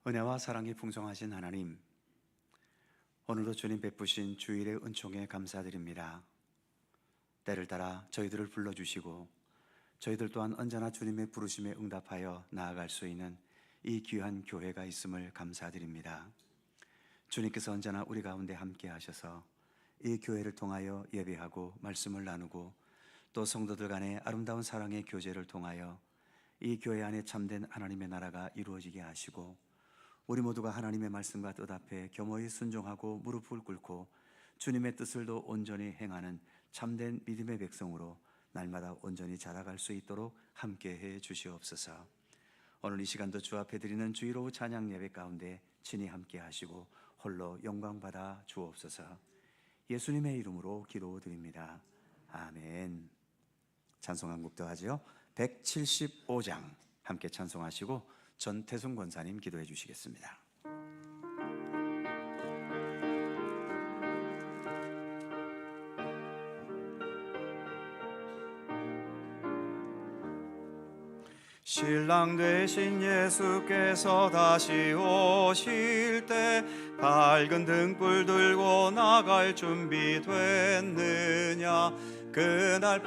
은혜와 사랑이 풍성하신 하나님, 오늘도 주님 베푸신 주일의 은총에 감사드립니다. 때를 따라 저희들을 불러주시고 저희들 또한 언제나 주님의 부르심에 응답하여 나아갈 수 있는 이 귀한 교회가 있음을 감사드립니다. 주님께서 언제나 우리 가운데 함께 하셔서 이 교회를 통하여 예배하고 말씀을 나누고 또 성도들 간의 아름다운 사랑의 교제를 통하여 이 교회 안에 참된 하나님의 나라가 이루어지게 하시고 우리 모두가 하나님의 말씀과 뜻 앞에 겸허히 순종하고 무릎을 꿇고 주님의 뜻을 더 온전히 행하는 참된 믿음의 백성으로 날마다 온전히 자라갈 수 있도록 함께해 주시옵소서. 오늘 이 시간도 주 앞에 드리는 주일 오후 찬양 예배 가운데 친히 함께 하시고 홀로 영광 받아 주옵소서. 예수님의 이름으로 기도드립니다. 아멘. 찬송 한 곡도 하죠. 175장 함께 찬송하시고 전태순 권사님 기도해 주시겠습니다. 신랑 되신 예수께서 다시 오실 때 밝은 등불 들고 나갈 준비 됐느냐. 그날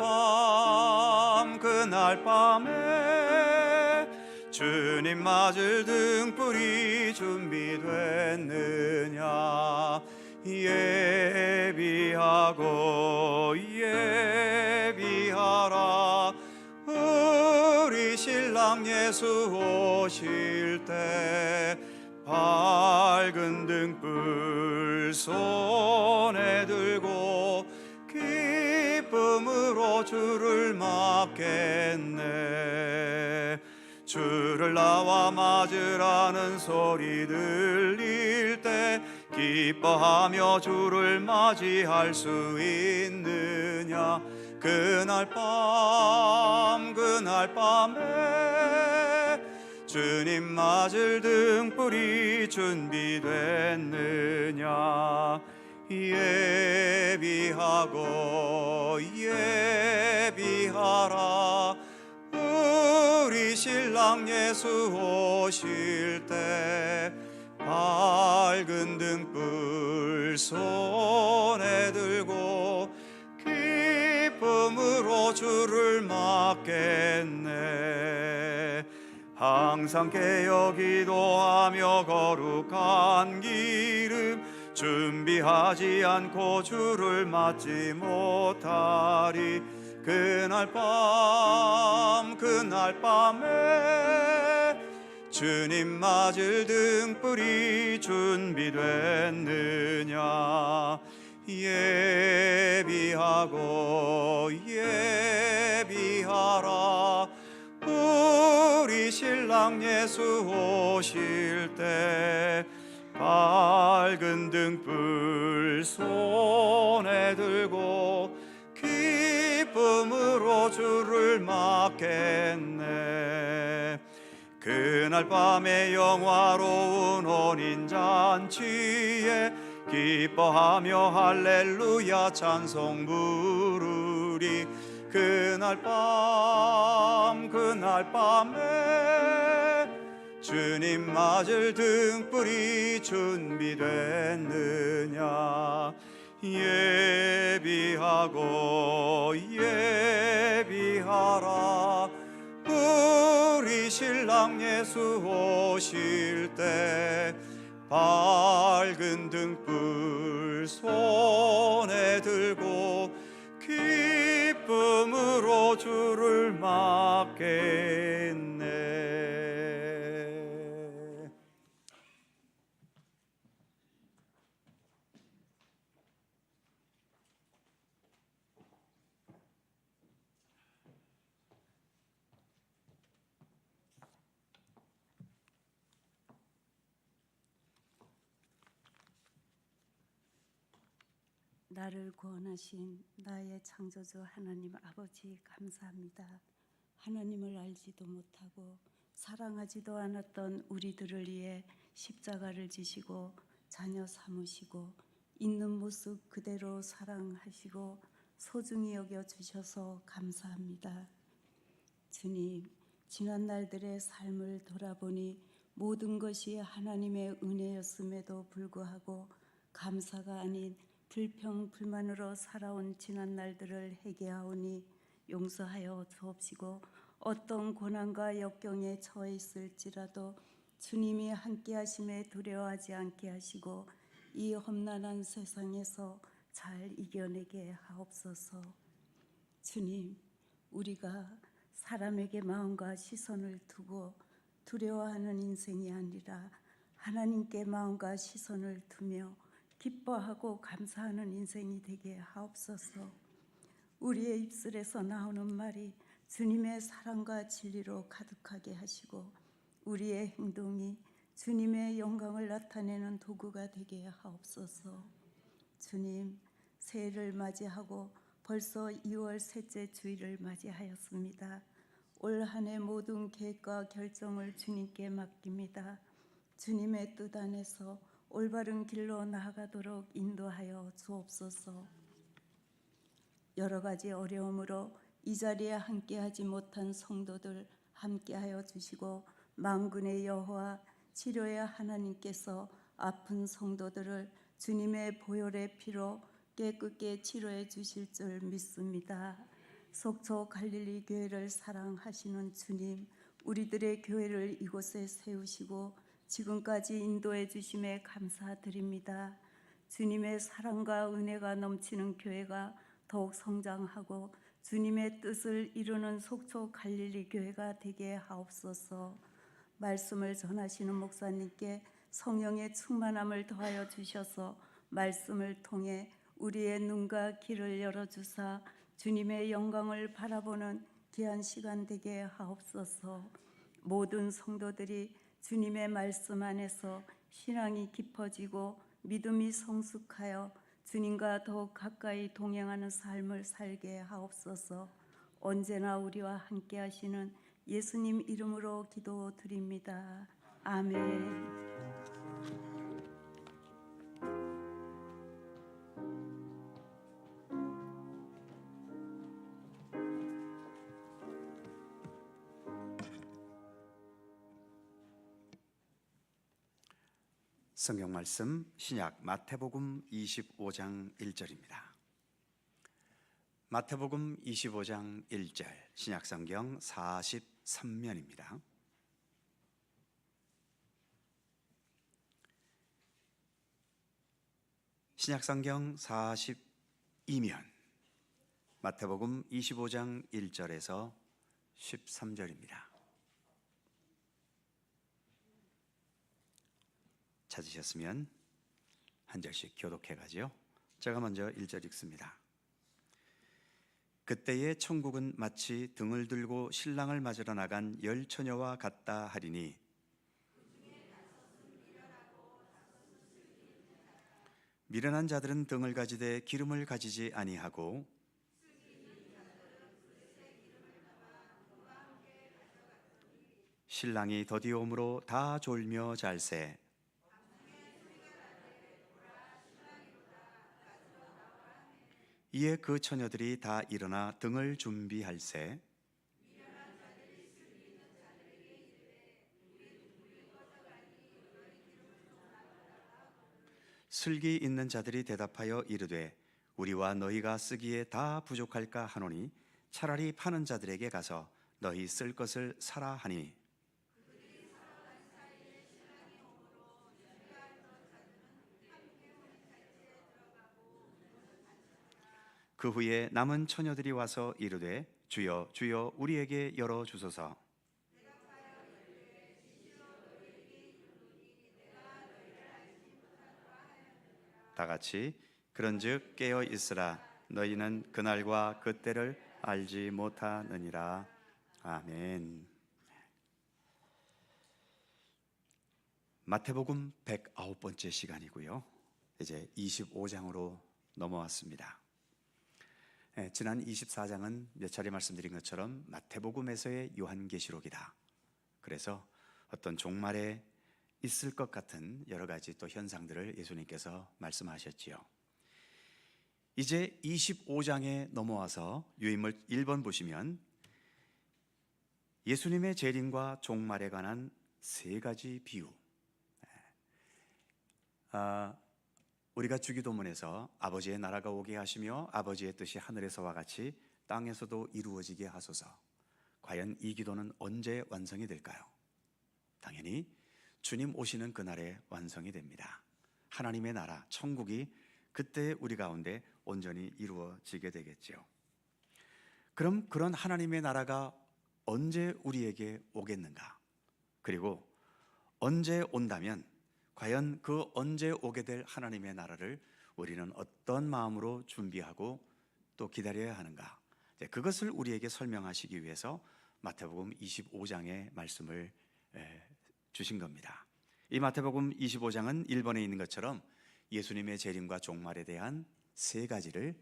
밤에 주님 맞을 등불이 준비됐느냐. 예비하라. 우리 신랑 예수 오실 때 밝은 등불 손에 들고 기쁨으로 주를 맞겠네. 주를 나와 맞으라는 소리 들릴 때 기뻐하며 주를 맞이할 수 있느냐. 그날 밤에 주님 맞을 등불이 준비됐느냐. 예비하라. 우리 신랑 예수 오실 때 밝은 등불 손에 들고 기쁨으로 주를 맞겠네. 항상 깨어 기도하며 거룩한 기름 준비하지 않고 주를 맞지 못하리. 그날 밤에 주님 맞을 등불이 준비됐느냐. 예비하라. 우리 신랑 예수 오실 때 밝은 등불 손에 들고 기쁨으로 주를 맞겠네. 그날 밤에 영화로운 혼인잔치에 기뻐하며 할렐루야 찬송 부르리. 그날 밤에 주님 맞을 등불이 준비됐느냐. 예비하라. 우리 신랑 예수 오실 때 밝은 등불 손에 들고 기쁨으로 주를 맞겠네. 나를 구원하신 나의 창조주 하나님 아버지 감사합니다. 하나님을 알지도 못하고 사랑하지도 않았던 우리들을 위해 십자가를 지시고 자녀 삼으시고 있는 모습 그대로 사랑하시고 소중히 여겨주셔서 감사합니다. 주님, 지난 날들의 삶을 돌아보니 모든 것이 하나님의 은혜였음에도 불구하고 감사가 아닌 불평 불만으로 살아온 지난 날들을 회개하오니 용서하여 주옵시고, 어떤 고난과 역경에 처해 있을지라도 주님이 함께 하심에 두려워하지 않게 하시고 이 험난한 세상에서 잘 이겨내게 하옵소서. 주님, 우리가 사람에게 마음과 시선을 두고 두려워하는 인생이 아니라 하나님께 마음과 시선을 두며 기뻐하고 감사하는 인생이 되게 하옵소서. 우리의 입술에서 나오는 말이 주님의 사랑과 진리로 가득하게 하시고 우리의 행동이 주님의 영광을 나타내는 도구가 되게 하옵소서. 주님, 새해를 맞이하고 벌써 2월 셋째 주일을 맞이하였습니다. 올 한 해 모든 계획과 결정을 주님께 맡깁니다. 주님의 뜻 안에서 올바른 길로 나아가도록 인도하여 주옵소서. 여러 가지 어려움으로 이 자리에 함께하지 못한 성도들 함께하여 주시고, 만군의 여호와 치료의 하나님께서 아픈 성도들을 주님의 보혈의 피로 깨끗게 치료해 주실 줄 믿습니다. 속초 갈릴리 교회를 사랑하시는 주님, 우리들의 교회를 이곳에 세우시고 지금까지 인도해 주심에 감사드립니다. 주님의 사랑과 은혜가 넘치는 교회가 더욱 성장하고 주님의 뜻을 이루는 속초 갈릴리 교회가 되게 하옵소서. 말씀을 전하시는 목사님께 성령의 충만함을 더하여 주셔서 말씀을 통해 우리의 눈과 귀를 열어주사 주님의 영광을 바라보는 귀한 시간 되게 하옵소서. 모든 성도들이 주님의 말씀 안에서 신앙이 깊어지고 믿음이 성숙하여 주님과 더욱 가까이 동행하는 삶을 살게 하옵소서. 언제나 우리와 함께 하시는 예수님 이름으로 기도드립니다. 아멘. 성경 말씀 신약 마태복음 25장 1절입니다. 마태복음 25장 1절 신약 성경 43면입니다. 신약 성경 42면 마태복음 25장 1절에서 13절입니다. 찾으셨으면 한 절씩 교독해 가죠. 제가 먼저 1절 읽습니다. 그때의 천국은 마치 등을 들고 신랑을 맞으러 나간 10처녀와 같다 하리니 미련한 자들은 등을 가지되 기름을 가지지 아니하고 신랑이 더디오므로 다 졸며 잘세. 이에 그 처녀들이 다 일어나 등을 준비할세. 슬기 있는 자들이 대답하여 이르되 우리와 너희가 쓰기에 다 부족할까 하노니 차라리 파는 자들에게 가서 너희 쓸 것을 사라 하니 그 후에 남은 처녀들이 와서 이르되 주여 주여 우리에게 열어 주소서. 다 같이 그런즉 깨어 있으라 너희는 그날과 그때를 알지 못하느니라. 아멘. 마태복음 109번째 시간이고요. 이제 25장으로 넘어왔습니다. 지난 24장은 몇 차례 말씀드린 것처럼 마태복음에서의 요한계시록이다. 그래서 어떤 종말에 있을 것 같은 여러 가지 또 현상들을 예수님께서 말씀하셨지요. 이제 25장에 넘어와서 유인물 1번 보시면 예수님의 재림과 종말에 관한 세 가지 비유. 우리가 주기도문에서 아버지의 나라가 오게 하시며 아버지의 뜻이 하늘에서와 같이 땅에서도 이루어지게 하소서. 과연 이 기도는 언제 완성이 될까요? 당연히 주님 오시는 그날에 완성이 됩니다. 하나님의 나라, 천국이 그때 우리 가운데 온전히 이루어지게 되겠죠. 그럼 그런 하나님의 나라가 언제 우리에게 오겠는가? 그리고 언제 온다면 과연 그 언제 오게 될 하나님의 나라를 우리는 어떤 마음으로 준비하고 또 기다려야 하는가? 그것을 우리에게 설명하시기 위해서 마태복음 25장의 말씀을 주신 겁니다. 이 마태복음 25장은 1번에 있는 것처럼 예수님의 재림과 종말에 대한 세 가지를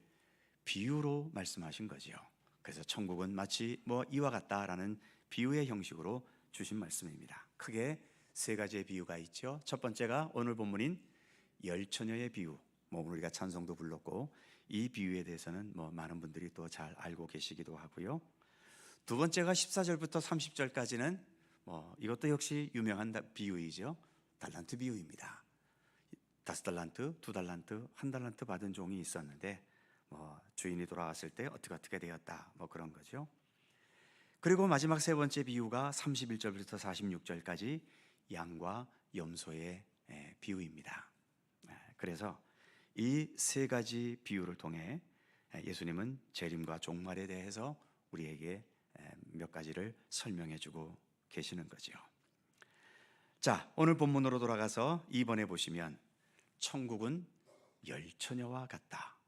비유로 말씀하신 거지요. 그래서 천국은 마치 이와 같다라는 비유의 형식으로 주신 말씀입니다. 크게 세 가지의 비유가 있죠. 첫 번째가 오늘 본문인 열처녀의 비유. 우리가 찬송도 불렀고 이 비유에 대해서는 많은 분들이 또 잘 알고 계시기도 하고요. 두 번째가 14절부터 30절까지는 이것도 역시 유명한 비유이죠. 달란트 비유입니다. 5달란트, 2달란트, 1달란트 받은 종이 있었는데 주인이 돌아왔을 때 어떻게 되었다 그런 거죠. 그리고 마지막 세 번째 비유가 31절부터 46절까지 양과 염소의 비유입니다. 그래서 이 세 가지 비유를 통해 예수님은 재림과 종말에 대해서 우리에게 몇 가지를 설명해 주고 계시는 거죠. 자, 오늘 본문으로 돌아가서 2번에 보시면 천국은 열처녀와 같다.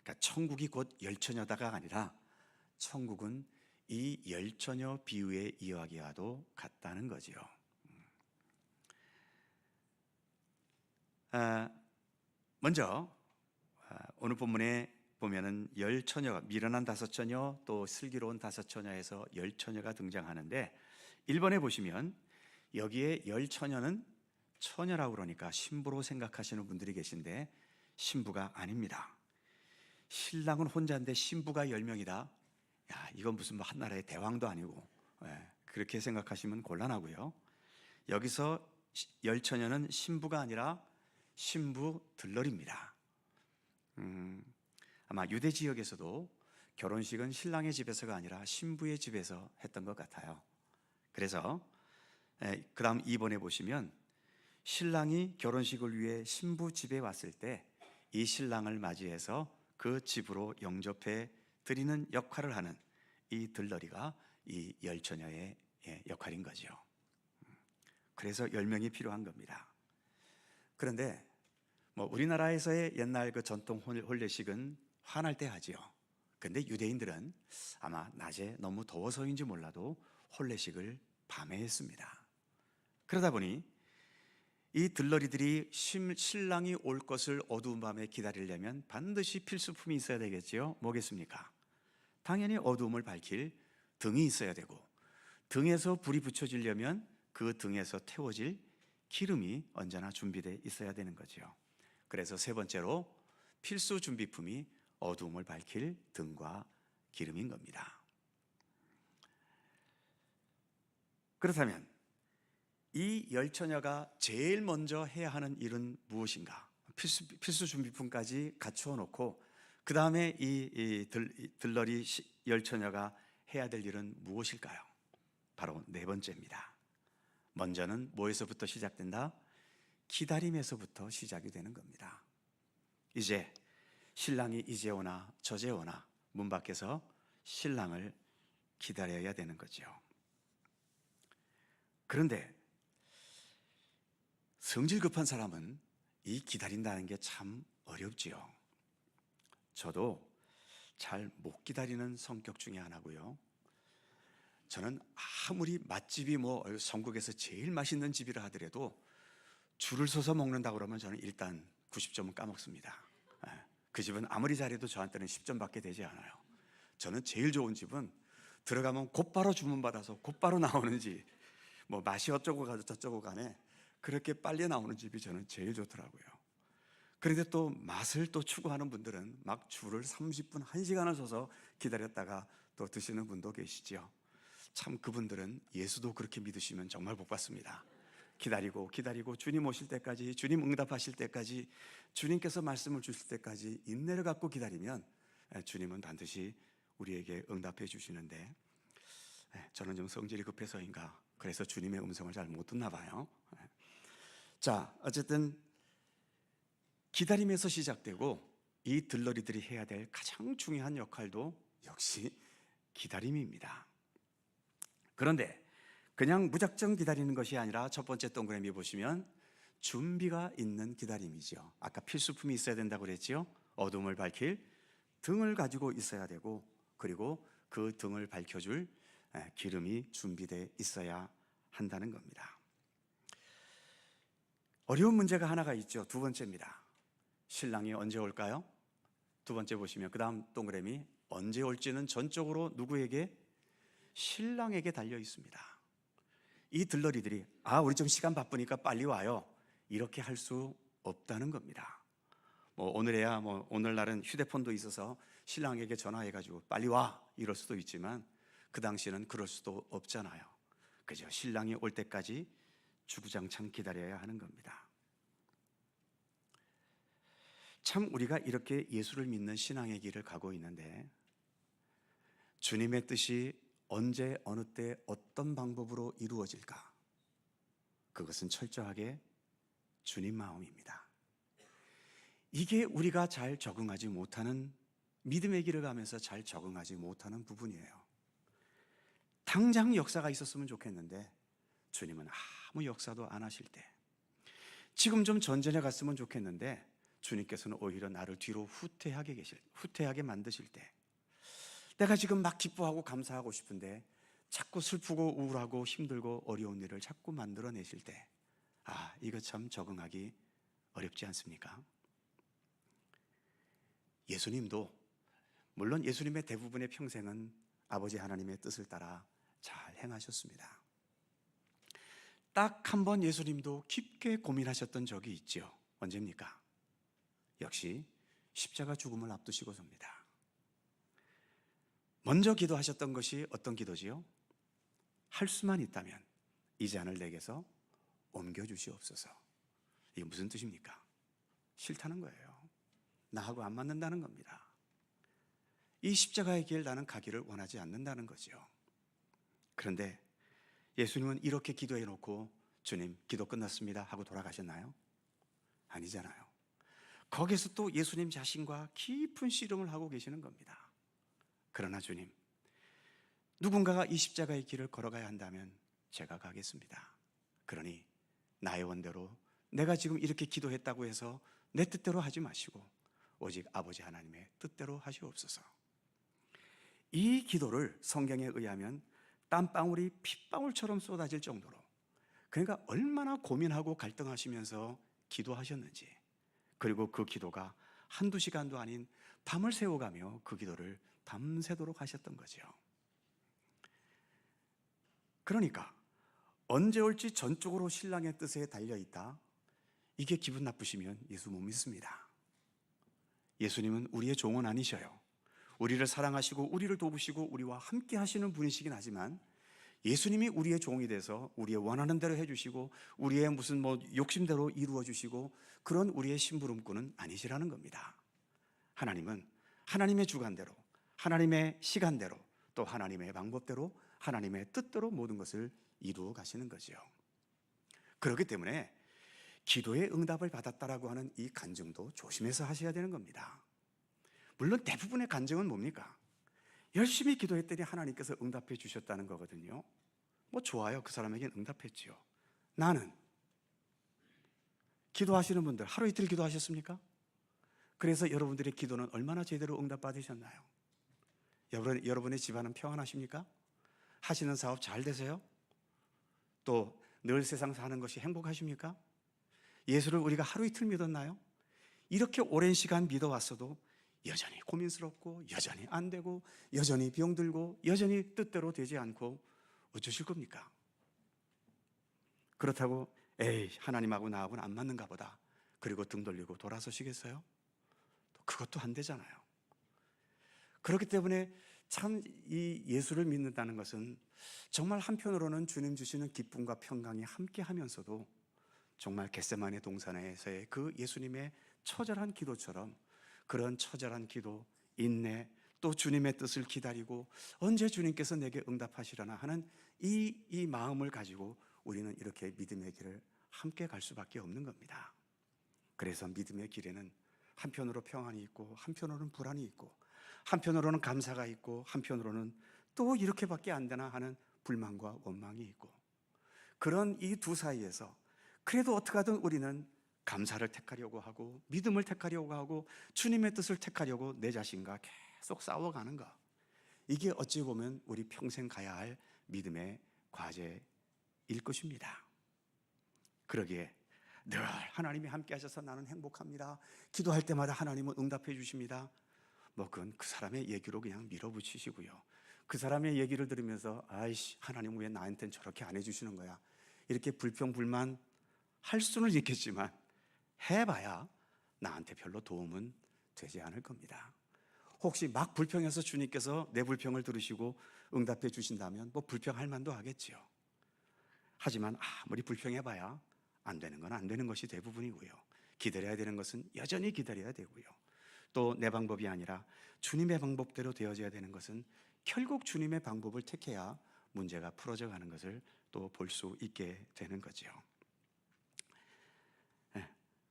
그러니까 천국이 곧 열처녀다가 아니라 천국은 이 열처녀 비유의 이야기와도 같다는 거지요. 먼저 오늘 본문에 보면은 열처녀가 미련한 5처녀 또 슬기로운 5처녀에서 열처녀가 등장하는데 1번에 보시면 여기에 열처녀는 처녀라고 그러니까 신부로 생각하시는 분들이 계신데 신부가 아닙니다. 신랑은 혼자인데 신부가 10명이다. 이건 무슨 한나라의 대왕도 아니고 그렇게 생각하시면 곤란하고요. 여기서 열처녀는 신부가 아니라 신부 들러리입니다. 아마 유대 지역에서도 결혼식은 신랑의 집에서가 아니라 신부의 집에서 했던 것 같아요. 그래서 그 다음 2번에 보시면 신랑이 결혼식을 위해 신부 집에 왔을 때 이 신랑을 맞이해서 그 집으로 영접해 드리는 역할을 하는 이 들러리가 이 열처녀의 역할인 거죠. 그래서 10명이 필요한 겁니다. 그런데 우리나라에서의 옛날 그 전통 혼례식은 환할 때 하지요. 근데 유대인들은 아마 낮에 너무 더워서인지 몰라도 혼례식을 밤에 했습니다. 그러다 보니 이 들러리들이 신랑이 올 것을 어두운 밤에 기다리려면 반드시 필수품이 있어야 되겠지요. 뭐겠습니까? 당연히 어두움을 밝힐 등이 있어야 되고 등에서 불이 붙여지려면 그 등에서 태워질 기름이 언제나 준비되어 있어야 되는 거죠. 그래서 세 번째로 필수 준비품이 어두움을 밝힐 등과 기름인 겁니다. 그렇다면 이 열처녀가 제일 먼저 해야 하는 일은 무엇인가? 필수 준비품까지 갖추어 놓고 그 다음에 이 들러리 열처녀가 해야 될 일은 무엇일까요? 바로 네 번째입니다. 먼저는 뭐에서부터 시작된다? 기다림에서부터 시작이 되는 겁니다. 이제 신랑이 이제 오나 저제 오나 문 밖에서 신랑을 기다려야 되는 거죠. 그런데 성질 급한 사람은 이 기다린다는 게 참 어렵지요. 저도 잘 못 기다리는 성격 중에 하나고요. 저는 아무리 맛집이 전국에서 제일 맛있는 집이라 하더라도 줄을 서서 먹는다고 그러면 저는 일단 90점은 까먹습니다. 그 집은 아무리 잘해도 저한테는 10점밖에 되지 않아요. 저는 제일 좋은 집은 들어가면 곧바로 주문받아서 곧바로 나오는지 맛이 어쩌고 가도 저쩌고 간에 그렇게 빨리 나오는 집이 저는 제일 좋더라고요. 그런데 또 맛을 또 추구하는 분들은 막 줄을 30분, 1시간을 서서 기다렸다가 또 드시는 분도 계시죠. 참 그분들은 예수도 그렇게 믿으시면 정말 복 받습니다. 기다리고 기다리고 주님 오실 때까지, 주님 응답하실 때까지, 주님께서 말씀을 주실 때까지 인내를 갖고 기다리면 주님은 반드시 우리에게 응답해 주시는데, 저는 좀 성질이 급해서인가 그래서 주님의 음성을 잘 못 듣나 봐요. 자, 어쨌든 기다림에서 시작되고 이 들러리들이 해야 될 가장 중요한 역할도 역시 기다림입니다. 그런데 그냥 무작정 기다리는 것이 아니라 첫 번째 동그라미 보시면 준비가 있는 기다림이죠. 아까 필수품이 있어야 된다고 그랬지요. 어둠을 밝힐 등을 가지고 있어야 되고, 그리고 그 등을 밝혀줄 기름이 준비되어 있어야 한다는 겁니다. 어려운 문제가 하나가 있죠. 두 번째입니다. 신랑이 언제 올까요? 두 번째 보시면 그 다음 동그라미, 언제 올지는 전적으로 누구에게? 신랑에게 달려 있습니다. 이 들러리들이 우리 좀 시간 바쁘니까 빨리 와요, 이렇게 할 수 없다는 겁니다. 오늘에야 오늘날은 휴대폰도 있어서 신랑에게 전화해가지고 빨리 와 이럴 수도 있지만 그 당시에는 그럴 수도 없잖아요. 그죠? 신랑이 올 때까지 주구장창 기다려야 하는 겁니다. 참 우리가 이렇게 예수를 믿는 신앙의 길을 가고 있는데, 주님의 뜻이 언제 어느 때 어떤 방법으로 이루어질까? 그것은 철저하게 주님 마음입니다. 이게 우리가 잘 적응하지 못하는, 믿음의 길을 가면서 잘 적응하지 못하는 부분이에요. 당장 역사가 있었으면 좋겠는데 주님은 아무 역사도 안 하실 때, 지금 좀 전전에 갔으면 좋겠는데 주님께서는 오히려 나를 뒤로 후퇴하게 만드실 때, 내가 지금 막 기뻐하고 감사하고 싶은데 자꾸 슬프고 우울하고 힘들고 어려운 일을 자꾸 만들어내실 때, 이거 참 적응하기 어렵지 않습니까? 예수님도 물론 예수님의 대부분의 평생은 아버지 하나님의 뜻을 따라 잘 행하셨습니다. 딱 한 번 예수님도 깊게 고민하셨던 적이 있죠. 언제입니까? 역시 십자가 죽음을 앞두시고서입니다. 먼저 기도하셨던 것이 어떤 기도지요? 할 수만 있다면 이 잔을 내게서 옮겨주시옵소서. 이게 무슨 뜻입니까? 싫다는 거예요. 나하고 안 맞는다는 겁니다. 이 십자가의 길 나는 가기를 원하지 않는다는 거죠. 그런데 예수님은 이렇게 기도해 놓고 주님 기도 끝났습니다 하고 돌아가셨나요? 아니잖아요. 거기서 또 예수님 자신과 깊은 씨름을 하고 계시는 겁니다. 그러나 주님, 누군가가 이 십자가의 길을 걸어가야 한다면 제가 가겠습니다. 그러니 나의 원대로, 내가 지금 이렇게 기도했다고 해서 내 뜻대로 하지 마시고 오직 아버지 하나님의 뜻대로 하시옵소서. 이 기도를 성경에 의하면 땀방울이 핏방울처럼 쏟아질 정도로, 그러니까 얼마나 고민하고 갈등하시면서 기도하셨는지, 그리고 그 기도가 한두 시간도 아닌 밤을 새워가며 그 기도를 밤새도록 하셨던 거죠. 그러니까 언제 올지 전적으로 신랑의 뜻에 달려있다, 이게 기분 나쁘시면 예수 못 믿습니다. 예수님은 우리의 종은 아니셔요. 우리를 사랑하시고 우리를 도우시고 우리와 함께 하시는 분이시긴 하지만 예수님이 우리의 종이 돼서 우리의 원하는 대로 해주시고 우리의 무슨 욕심대로 이루어 주시고 그런 우리의 심부름꾼은 아니시라는 겁니다. 하나님은 하나님의 주관대로, 하나님의 시간대로, 또 하나님의 방법대로, 하나님의 뜻대로 모든 것을 이루어 가시는 거죠. 그렇기 때문에 기도의 응답을 받았다라고 하는 이 간증도 조심해서 하셔야 되는 겁니다. 물론 대부분의 간증은 뭡니까? 열심히 기도했더니 하나님께서 응답해 주셨다는 거거든요. 좋아요. 그 사람에게는 응답했지요. 나는, 기도하시는 분들 하루 이틀 기도하셨습니까? 그래서 여러분들의 기도는 얼마나 제대로 응답받으셨나요? 여러분의 집안은 평안하십니까? 하시는 사업 잘 되세요? 또 늘 세상 사는 것이 행복하십니까? 예수를 우리가 하루 이틀 믿었나요? 이렇게 오랜 시간 믿어왔어도 여전히 고민스럽고 여전히 안 되고 여전히 병들고 여전히 뜻대로 되지 않고 어쩌실 겁니까? 그렇다고 하나님하고 나하고는 안 맞는가 보다, 그리고 등 돌리고 돌아서시겠어요? 그것도 안 되잖아요. 그렇기 때문에 참 이 예수를 믿는다는 것은 정말 한편으로는 주님 주시는 기쁨과 평강이 함께 하면서도 정말 겟세마네 동산에서의 그 예수님의 처절한 기도처럼 그런 처절한 기도, 인내, 또 주님의 뜻을 기다리고 언제 주님께서 내게 응답하시려나 하는 이 마음을 가지고 우리는 이렇게 믿음의 길을 함께 갈 수밖에 없는 겁니다. 그래서 믿음의 길에는 한편으로 평안이 있고 한편으로는 불안이 있고 한편으로는 감사가 있고 한편으로는 또 이렇게밖에 안 되나 하는 불만과 원망이 있고, 그런 이 두 사이에서 그래도 어떻게 하든 우리는 감사를 택하려고 하고 믿음을 택하려고 하고 주님의 뜻을 택하려고 내 자신과 계속 싸워가는 것, 이게 어찌 보면 우리 평생 가야 할 믿음의 과제일 것입니다. 그러기에 늘 하나님이 함께 하셔서 나는 행복합니다, 기도할 때마다 하나님은 응답해 주십니다, 그건 그 사람의 얘기로 그냥 밀어붙이시고요, 그 사람의 얘기를 들으면서 아이씨 하나님 왜 나한테는 저렇게 안 해주시는 거야, 이렇게 불평불만 할 수는 있겠지만 해봐야 나한테 별로 도움은 되지 않을 겁니다. 혹시 막 불평해서 주님께서 내 불평을 들으시고 응답해 주신다면 불평할 만도 하겠지요. 하지만 아무리 불평해봐야 안 되는 건 안 되는 것이 대부분이고요, 기다려야 되는 것은 여전히 기다려야 되고요, 또 내 방법이 아니라 주님의 방법대로 되어져야 되는 것은 결국 주님의 방법을 택해야 문제가 풀어져 가는 것을 또 볼 수 있게 되는 거죠.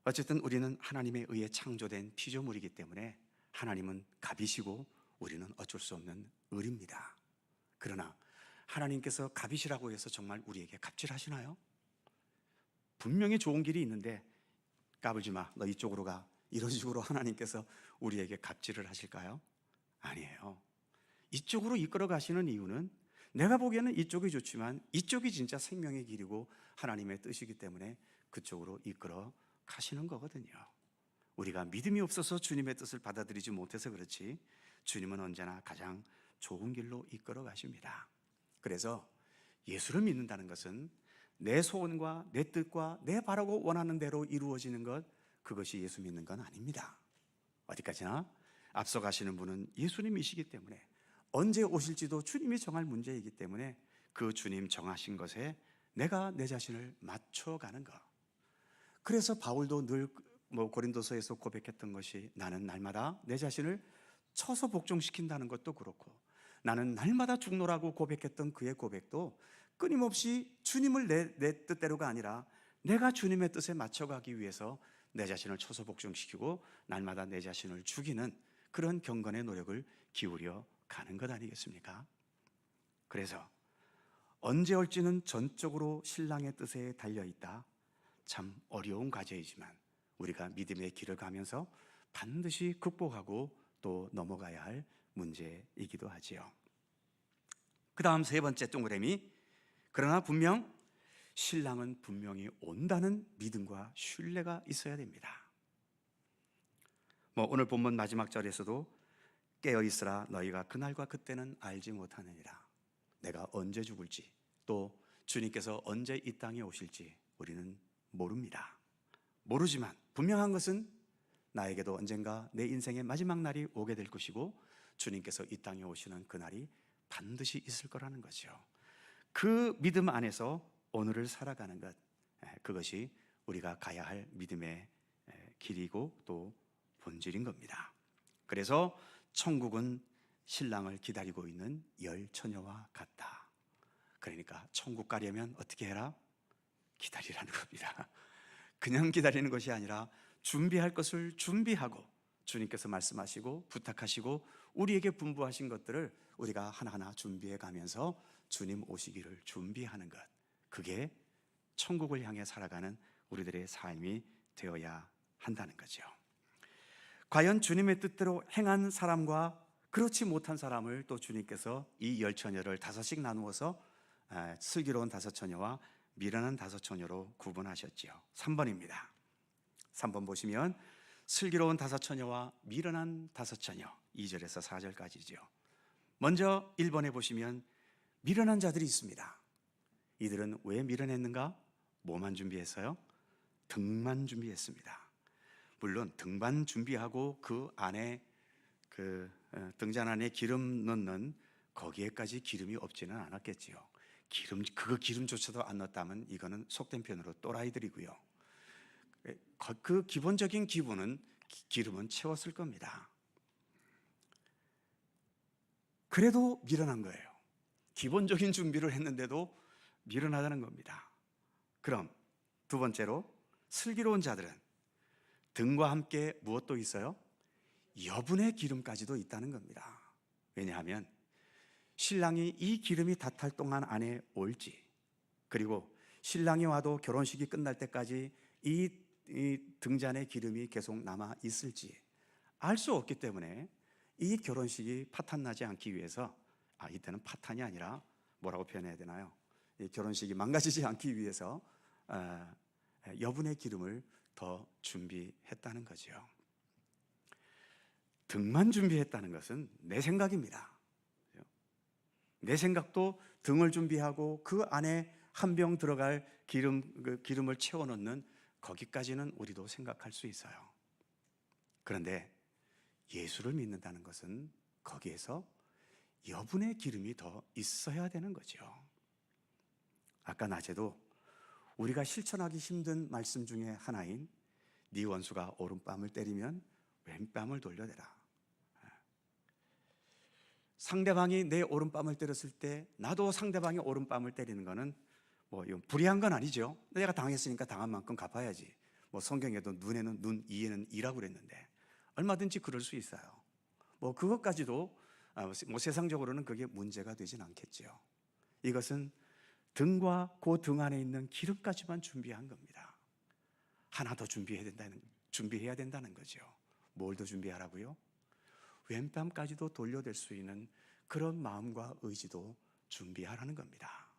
어쨌든 우리는 하나님에 의해 창조된 피조물이기 때문에 하나님은 갑이시고 우리는 어쩔 수 없는 을입니다. 그러나 하나님께서 갑이시라고 해서 정말 우리에게 갑질하시나요? 분명히 좋은 길이 있는데 까불지 마, 너 이쪽으로 가, 이런 식으로 하나님께서 우리에게 갑질을 하실까요? 아니에요. 이쪽으로 이끌어 가시는 이유는 내가 보기에는 이쪽이 좋지만 이쪽이 진짜 생명의 길이고 하나님의 뜻이기 때문에 그쪽으로 이끌어 가시는 거거든요. 우리가 믿음이 없어서 주님의 뜻을 받아들이지 못해서 그렇지 주님은 언제나 가장 좋은 길로 이끌어 가십니다. 그래서 예수를 믿는다는 것은 내 소원과 내 뜻과 내 바라고 원하는 대로 이루어지는 것, 그것이 예수 믿는 건 아닙니다. 어디까지나 앞서 가시는 분은 예수님이시기 때문에 언제 오실지도 주님이 정할 문제이기 때문에 그 주님 정하신 것에 내가 내 자신을 맞춰가는 것. 그래서 바울도 늘 고린도서에서 고백했던 것이 나는 날마다 내 자신을 쳐서 복종시킨다는 것도 그렇고, 나는 날마다 죽노라고 고백했던 그의 고백도 끊임없이 주님을 내 뜻대로가 아니라 내가 주님의 뜻에 맞춰가기 위해서 내 자신을 쳐서 복종시키고 날마다 내 자신을 죽이는 그런 경건의 노력을 기울여 가는 것 아니겠습니까? 그래서 언제 올지는 전적으로 신랑의 뜻에 달려있다. 참 어려운 과제이지만 우리가 믿음의 길을 가면서 반드시 극복하고 또 넘어가야 할 문제이기도 하지요. 그 다음 세 번째 동그라미, 그러나 분명 신랑은 분명히 온다는 믿음과 신뢰가 있어야 됩니다. 오늘 본문 마지막 절에서도 깨어있으라 너희가 그날과 그때는 알지 못하느니라. 내가 언제 죽을지 또 주님께서 언제 이 땅에 오실지 우리는 모릅니다. 모르지만 분명한 것은 나에게도 언젠가 내 인생의 마지막 날이 오게 될 것이고 주님께서 이 땅에 오시는 그날이 반드시 있을 거라는 거죠. 그 믿음 안에서 오늘을 살아가는 것, 그것이 우리가 가야 할 믿음의 길이고 또 본질인 겁니다. 그래서 천국은 신랑을 기다리고 있는 열 처녀와 같다. 그러니까 천국 가려면 어떻게 해라? 기다리라는 겁니다. 그냥 기다리는 것이 아니라 준비할 것을 준비하고 주님께서 말씀하시고 부탁하시고 우리에게 분부하신 것들을 우리가 하나하나 준비해 가면서 주님 오시기를 준비하는 것, 그게 천국을 향해 살아가는 우리들의 삶이 되어야 한다는 거죠. 과연 주님의 뜻대로 행한 사람과 그렇지 못한 사람을 또 주님께서 이 열 처녀를 다섯씩 나누어서 슬기로운 다섯 처녀와 미련한 다섯 처녀로 구분하셨지요. 3번입니다. 3번 보시면 슬기로운 다섯 처녀와 미련한 다섯 처녀, 2절에서 4절까지죠. 먼저 1번에 보시면 미련한 자들이 있습니다. 이들은 왜 미련했는가? 뭐만 준비했어요? 등만 준비했습니다. 물론 등반 준비하고 그 안에 등잔 안에 기름 넣는 거기에까지 기름이 없지는 않았겠지요. 그거 기름조차도 안 넣었다면 이거는 속된 표현으로 또라이들이고요. 그 기본적인 기름은 채웠을 겁니다. 그래도 미련한 거예요. 기본적인 준비를 했는데도 미련하다는 겁니다. 그럼 두 번째로 슬기로운 자들은 등과 함께 무엇도 있어요? 여분의 기름까지도 있다는 겁니다. 왜냐하면 신랑이 이 기름이 다 탈 동안 안에 올지, 그리고 신랑이 와도 결혼식이 끝날 때까지 이 등잔에 기름이 계속 남아 있을지 알 수 없기 때문에 이 결혼식이 파탄나지 않기 위해서, 이때는 파탄이 아니라 뭐라고 표현해야 되나요? 이 결혼식이 망가지지 않기 위해서 여분의 기름을 더 준비했다는 거죠. 등만 준비했다는 것은 내 생각입니다. 내 생각도 등을 준비하고 그 안에 한 병 들어갈 기름을 채워넣는 거기까지는 우리도 생각할 수 있어요. 그런데 예수를 믿는다는 것은 거기에서 여분의 기름이 더 있어야 되는 거죠. 아까 낮에도 우리가 실천하기 힘든 말씀 중에 하나인 네 원수가 오른뺨을 때리면 왼뺨을 돌려대라. 상대방이 내 오른뺨을 때렸을 때 나도 상대방이 오른뺨을 때리는 거는 이건 불의한 건 아니죠. 내가 당했으니까 당한 만큼 갚아야지. 성경에도 눈에는 눈, 이에는 이라고 그랬는데 얼마든지 그럴 수 있어요. 그것까지도 세상적으로는 그게 문제가 되진 않겠죠. 이것은 등과 그 등 안에 있는 기름까지만 준비한 겁니다. 하나 더 준비해야 된다는 거죠. 뭘 더 준비하라고요? 왼뺨까지도 돌려댈 수 있는 그런 마음과 의지도 준비하라는 겁니다.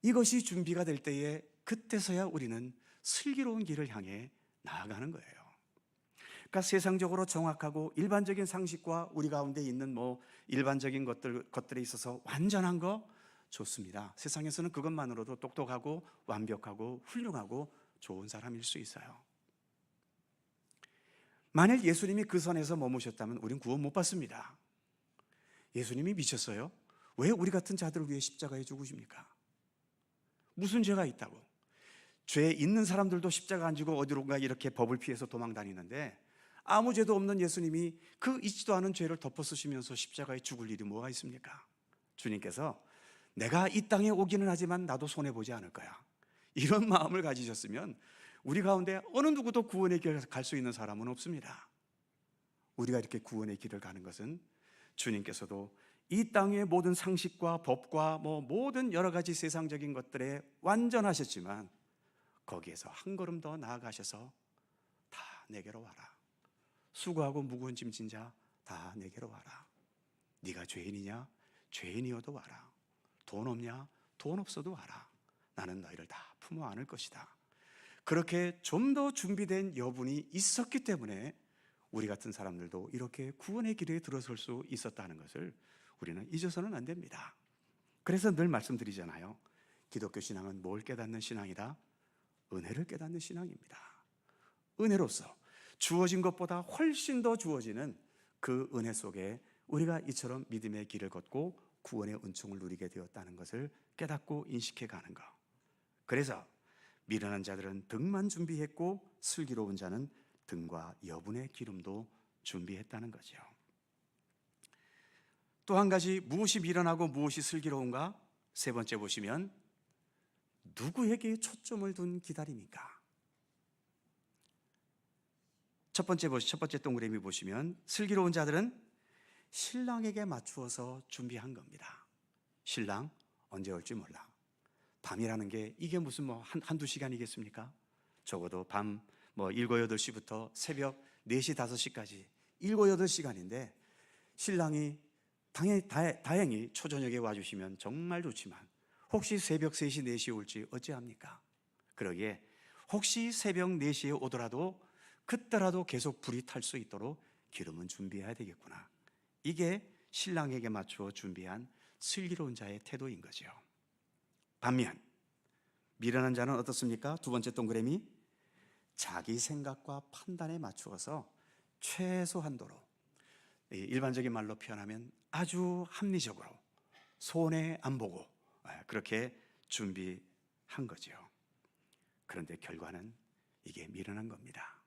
이것이 준비가 될 때에 그때서야 우리는 슬기로운 길을 향해 나아가는 거예요. 그러니까 세상적으로 정확하고 일반적인 상식과 우리 가운데 있는 일반적인 것들에 있어서 완전한 거 좋습니다. 세상에서는 그것만으로도 똑똑하고 완벽하고 훌륭하고 좋은 사람일 수 있어요. 만일 예수님이 그 선에서 머무셨다면 우린 구원 못 받습니다. 예수님이 미쳤어요? 왜 우리 같은 자들을 위해 십자가에 죽으십니까? 무슨 죄가 있다고? 죄 있는 사람들도 십자가 안 지고 어디론가 이렇게 법을 피해서 도망 다니는데 아무 죄도 없는 예수님이 그 있지도 않은 죄를 덮어 쓰시면서 십자가에 죽을 일이 뭐가 있습니까? 주님께서 내가 이 땅에 오기는 하지만 나도 손해보지 않을 거야, 이런 마음을 가지셨으면 우리 가운데 어느 누구도 구원의 길을 갈 수 있는 사람은 없습니다. 우리가 이렇게 구원의 길을 가는 것은 주님께서도 이 땅의 모든 상식과 법과 모든 여러 가지 세상적인 것들에 완전하셨지만 거기에서 한 걸음 더 나아가셔서 다 내게로 와라. 수고하고 무거운 짐진 자 다 내게로 와라. 네가 죄인이냐? 죄인이어도 와라. 돈 없냐? 돈 없어도 와라. 나는 너희를 다 품어 안을 것이다. 그렇게 좀 더 준비된 여분이 있었기 때문에 우리 같은 사람들도 이렇게 구원의 길에 들어설 수 있었다는 것을 우리는 잊어서는 안 됩니다. 그래서 늘 말씀드리잖아요. 기독교 신앙은 뭘 깨닫는 신앙이다? 은혜를 깨닫는 신앙입니다. 은혜로서 주어진 것보다 훨씬 더 주어지는 그 은혜 속에 우리가 이처럼 믿음의 길을 걷고 구원의 은총을 누리게 되었다는 것을 깨닫고 인식해 가는 것. 그래서 미련한 자들은 등만 준비했고 슬기로운 자는 등과 여분의 기름도 준비했다는 거죠. 또 한 가지, 무엇이 미련하고 무엇이 슬기로운가? 세 번째 보시면 누구에게 초점을 둔 기다림인가? 첫 번째 동그라미 보시면 슬기로운 자들은 신랑에게 맞추어서 준비한 겁니다. 신랑 언제 올지 몰라. 밤이라는 게 이게 무슨 한두 시간이겠습니까? 적어도 밤 7, 8시부터 새벽 4시, 5시까지 7, 8시간인데 신랑이 다행히 초저녁에 와주시면 정말 좋지만 혹시 새벽 3시, 4시에 올지 어찌합니까? 그러기에 혹시 새벽 4시에 오더라도 그때라도 계속 불이 탈 수 있도록 기름은 준비해야 되겠구나. 이게 신랑에게 맞추어 준비한 슬기로운 자의 태도인 거죠. 반면 미련한 자는 어떻습니까? 두 번째 동그라미, 자기 생각과 판단에 맞추어서 최소한도로, 일반적인 말로 표현하면 아주 합리적으로 손해 안 보고 그렇게 준비한 거죠. 그런데 결과는 이게 미련한 겁니다.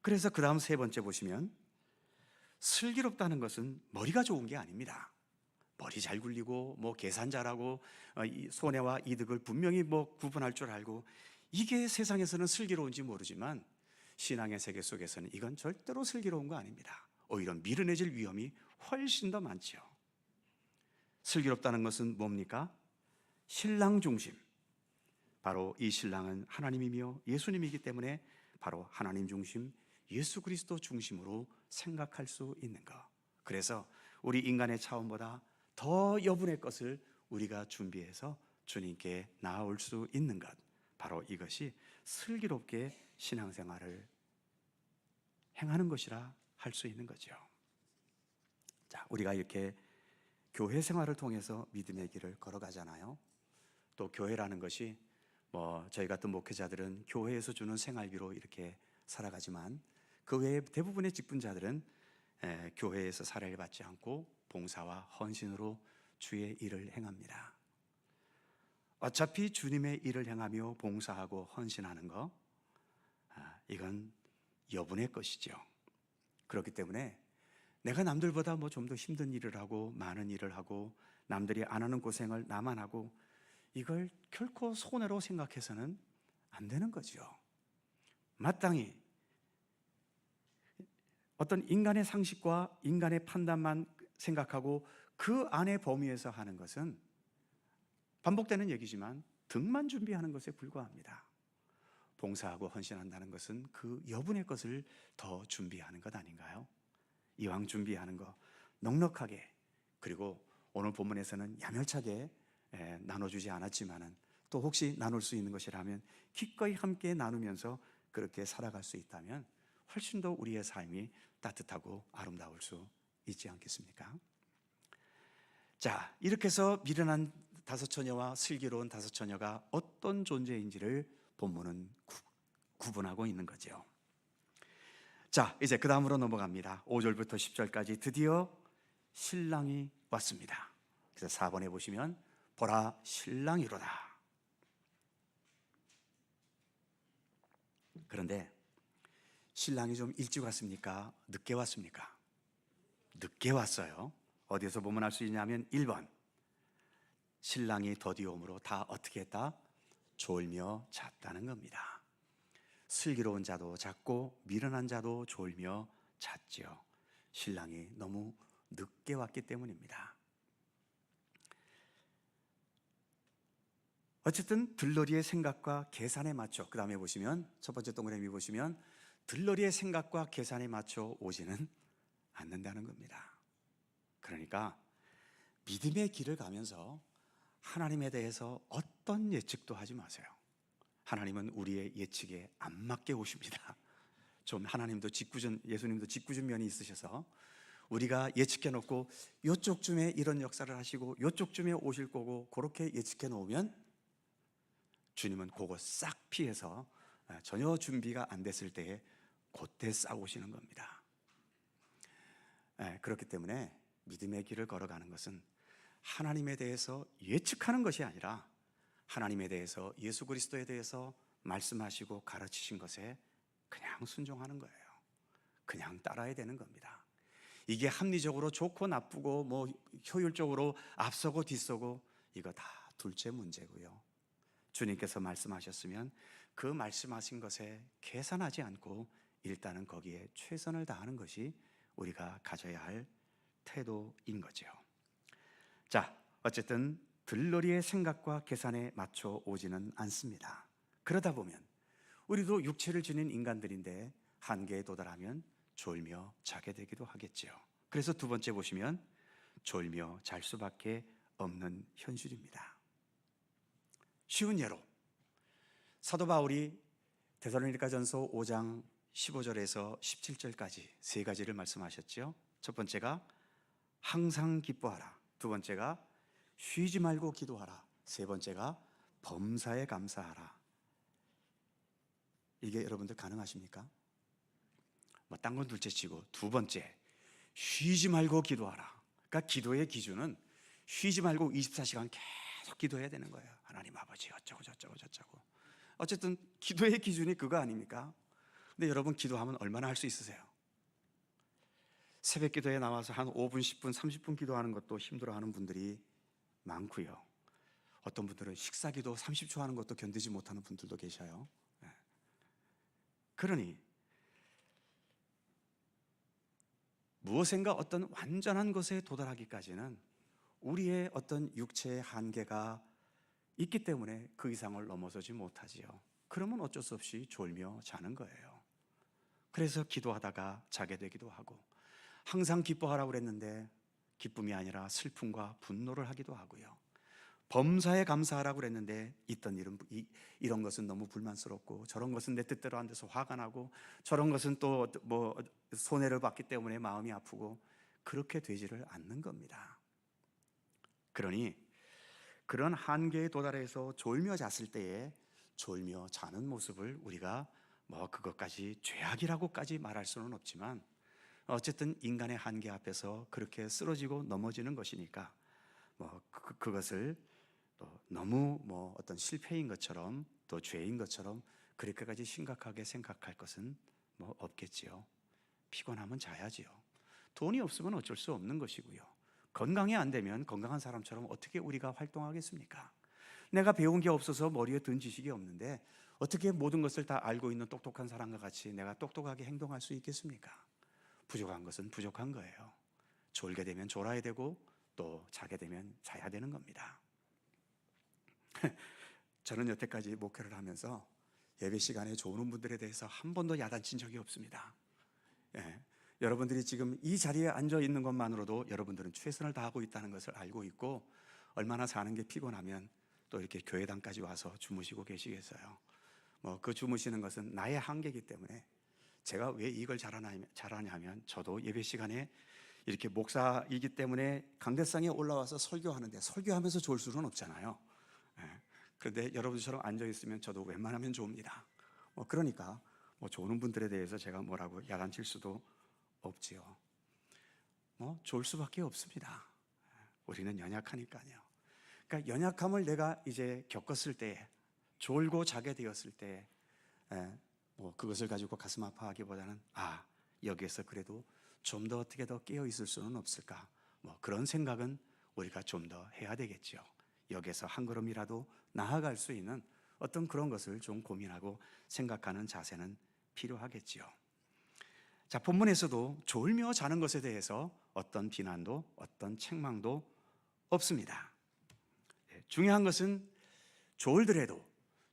그래서 그 다음 세 번째 보시면 슬기롭다는 것은 머리가 좋은 게 아닙니다. 머리 잘 굴리고 계산 잘하고 이 손해와 이득을 분명히 구분할 줄 알고, 이게 세상에서는 슬기로운지 모르지만 신앙의 세계 속에서는 이건 절대로 슬기로운 거 아닙니다. 오히려 미련해질 위험이 훨씬 더 많죠. 슬기롭다는 것은 뭡니까? 신랑 중심. 바로 이 신랑은 하나님이며 예수님이기 때문에 바로 하나님 중심, 예수 그리스도 중심으로 생각할 수 있는 것. 그래서 우리 인간의 차원보다 더 여분의 것을 우리가 준비해서 주님께 나아올 수 있는 것, 바로 이것이 슬기롭게 신앙생활을 행하는 것이라 할 수 있는 거죠. 자, 우리가 이렇게 교회 생활을 통해서 믿음의 길을 걸어가잖아요. 또 교회라는 것이 저희 같은 목회자들은 교회에서 주는 생활비로 이렇게 살아가지만, 그 외에 대부분의 직분자들은 교회에서 살아를 받지 않고 봉사와 헌신으로 주의 일을 행합니다. 어차피 주님의 일을 행하며 봉사하고 헌신하는 거, 이건 여분의 것이죠. 그렇기 때문에 내가 남들보다 좀 더 힘든 일을 하고 많은 일을 하고 남들이 안 하는 고생을 나만 하고, 이걸 결코 손해로 생각해서는 안 되는 거죠. 마땅히 어떤 인간의 상식과 인간의 판단만 생각하고 그 안의 범위에서 하는 것은 반복되는 얘기지만 등만 준비하는 것에 불과합니다. 봉사하고 헌신한다는 것은 그 여분의 것을 더 준비하는 것 아닌가요? 이왕 준비하는 거 넉넉하게, 그리고 오늘 본문에서는 야멸차게 나눠주지 않았지만은 또 혹시 나눌 수 있는 것이라면 기꺼이 함께 나누면서 그렇게 살아갈 수 있다면 훨씬 더 우리의 삶이 따뜻하고 아름다울 수 있지 않겠습니까? 자, 이렇게 해서 미련한 다섯 처녀와 슬기로운 다섯 처녀가 어떤 존재인지를 본문은 구분하고 있는 거죠. 자, 이제 그 다음으로 넘어갑니다. 5절부터 10절까지 드디어 신랑이 왔습니다. 그래서 4번에 보시면 보라 신랑이로다. 그런데 신랑이 좀 일찍 왔습니까? 늦게 왔습니까? 늦게 왔어요. 어디에서 보면 알 수 있냐면 1번, 신랑이 더디옴으로 다 어떻게 했다? 졸며 잤다는 겁니다. 슬기로운 자도 잤고 미련한 자도 졸며 잤죠. 신랑이 너무 늦게 왔기 때문입니다. 어쨌든 들러리의 생각과 계산에 맞춰, 그 다음에 보시면 첫 번째 동그라미 보시면 들러리의 생각과 계산에 맞춰 오지는 않는다는 겁니다. 그러니까 믿음의 길을 가면서 하나님에 대해서 어떤 예측도 하지 마세요. 하나님은 우리의 예측에 안 맞게 오십니다. 좀 하나님도 예수님도 짓궂은 면이 있으셔서 우리가 예측해 놓고 요쪽쯤에 이런 역사를 하시고 요쪽쯤에 오실 거고 그렇게 예측해 놓으면 주님은 그거 싹 피해서 전혀 준비가 안 됐을 때에 그때 싹 오시는 겁니다. 그렇기 때문에 믿음의 길을 걸어가는 것은 하나님에 대해서 예측하는 것이 아니라 하나님에 대해서, 예수 그리스도에 대해서 말씀하시고 가르치신 것에 그냥 순종하는 거예요. 그냥 따라야 되는 겁니다. 이게 합리적으로 좋고 나쁘고 효율적으로 앞서고 뒤서고 이거 다 둘째 문제고요. 주님께서 말씀하셨으면 그 말씀하신 것에 계산하지 않고 일단은 거기에 최선을 다하는 것이 우리가 가져야 할 태도인 거죠. 자, 어쨌든 들러리의 생각과 계산에 맞춰 오지는 않습니다. 그러다 보면 우리도 육체를 지닌 인간들인데 한계에 도달하면 졸며 자게 되기도 하겠죠. 그래서 두 번째 보시면 졸며 잘 수밖에 없는 현실입니다. 쉬운 예로 사도 바울이 데살로니가전서 5장 15절에서 17절까지 세 가지를 말씀하셨죠. 첫 번째가 항상 기뻐하라, 두 번째가 쉬지 말고 기도하라, 세 번째가 범사에 감사하라. 이게 여러분들 가능하십니까? 딴 건 둘째치고 두 번째 쉬지 말고 기도하라, 그러니까 기도의 기준은 쉬지 말고 24시간 계속 기도해야 되는 거예요. 하나님 아버지 어쩌고 저쩌고 저쩌고. 어쨌든 기도의 기준이 그거 아닙니까? 근데 여러분 기도하면 얼마나 할 수 있으세요? 새벽 기도에 나와서 한 5분, 10분, 30분 기도하는 것도 힘들어하는 분들이 많고요. 어떤 분들은 식사 기도 30초 하는 것도 견디지 못하는 분들도 계셔요. 그러니 무엇인가 어떤 완전한 것에 도달하기까지는 우리의 어떤 육체의 한계가 있기 때문에 그 이상을 넘어서지 못하지요. 그러면 어쩔 수 없이 졸며 자는 거예요. 그래서 기도하다가 자게 되기도 하고, 항상 기뻐하라고 그랬는데 기쁨이 아니라 슬픔과 분노를 하기도 하고요. 범사에 감사하라고 그랬는데 있던 일은 이런 것은 너무 불만스럽고, 저런 것은 내 뜻대로 안 돼서 화가 나고, 저런 것은 또 뭐 손해를 받기 때문에 마음이 아프고, 그렇게 되지를 않는 겁니다. 그러니 그런 한계에 도달해서 졸며 잤을 때에 졸며 자는 모습을 우리가 뭐 그것까지 죄악이라고까지 말할 수는 없지만, 어쨌든 인간의 한계 앞에서 그렇게 쓰러지고 넘어지는 것이니까 뭐 그것을 또 너무 뭐 어떤 실패인 것처럼 또 죄인 것처럼 그렇게까지 심각하게 생각할 것은 뭐 없겠지요. 피곤하면 자야지요. 돈이 없으면 어쩔 수 없는 것이고요. 건강이 안 되면 건강한 사람처럼 어떻게 우리가 활동하겠습니까? 내가 배운 게 없어서 머리에 든 지식이 없는데 어떻게 모든 것을 다 알고 있는 똑똑한 사람과 같이 내가 똑똑하게 행동할 수 있겠습니까? 부족한 것은 부족한 거예요. 졸게 되면 졸아야 되고 또 자게 되면 자야 되는 겁니다. 저는 여태까지 목회를 하면서 예배 시간에 조는 분들에 대해서 한 번도 야단친 적이 없습니다. 여러분들이 지금 이 자리에 앉아 있는 것만으로도 여러분들은 최선을 다하고 있다는 것을 알고 있고, 얼마나 사는 게 피곤하면 또 이렇게 교회당까지 와서 주무시고 계시겠어요. 뭐 그 주무시는 것은 나의 한계이기 때문에, 제가 왜 이걸 잘하냐면 저도 예배 시간에 이렇게 목사이기 때문에 강대상에 올라와서 설교하는데 설교하면서 졸 수는 없잖아요. 그런데 여러분처럼 앉아 있으면 저도 웬만하면 좋습니다. 그러니까 뭐 좋은 분들에 대해서 제가 뭐라고 야단칠 수도 없지요. 좋을 수밖에 없습니다. 우리는 연약하니까요. 그러니까 연약함을 내가 이제 겪었을 때, 졸고 자게 되었을 때, 뭐 그것을 가지고 가슴 아파하기보다는 여기에서 그래도 좀 더 어떻게 더 깨어 있을 수는 없을까? 뭐 그런 생각은 우리가 좀 더 해야 되겠죠. 여기에서 한 걸음이라도 나아갈 수 있는 어떤 그런 것을 좀 고민하고 생각하는 자세는 필요하겠지요. 자, 본문에서도 졸며 자는 것에 대해서 어떤 비난도 어떤 책망도 없습니다. 중요한 것은 졸더라도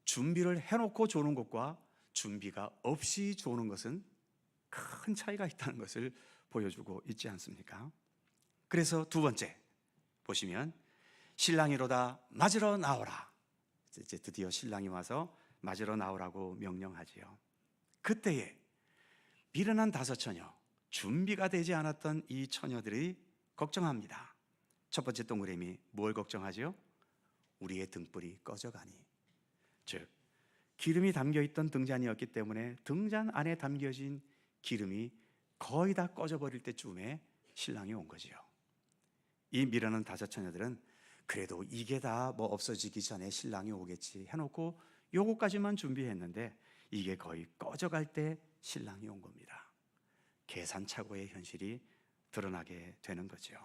준비를 해놓고 조는 것과 준비가 없이 조는 것은 큰 차이가 있다는 것을 보여주고 있지 않습니까? 그래서 두 번째 보시면 신랑이로다 맞으러 나오라. 이제 드디어 신랑이 와서 맞으러 나오라고 명령하지요. 그때에 미련한 5 처녀, 준비가 되지 않았던 이 처녀들이 걱정합니다. 첫 번째 동그라미 뭘 걱정하죠? 우리의 등불이 꺼져가니. 즉 기름이 담겨있던 등잔이었기 때문에 등잔 안에 담겨진 기름이 거의 다 꺼져버릴 때쯤에 신랑이 온 거지요. 이 미련한 5 처녀들은 그래도 이게 다 뭐 없어지기 전에 신랑이 오겠지 해놓고 요거까지만 준비했는데 이게 거의 꺼져갈 때 신랑이 온 겁니다. 계산착오의 현실이 드러나게 되는 거죠.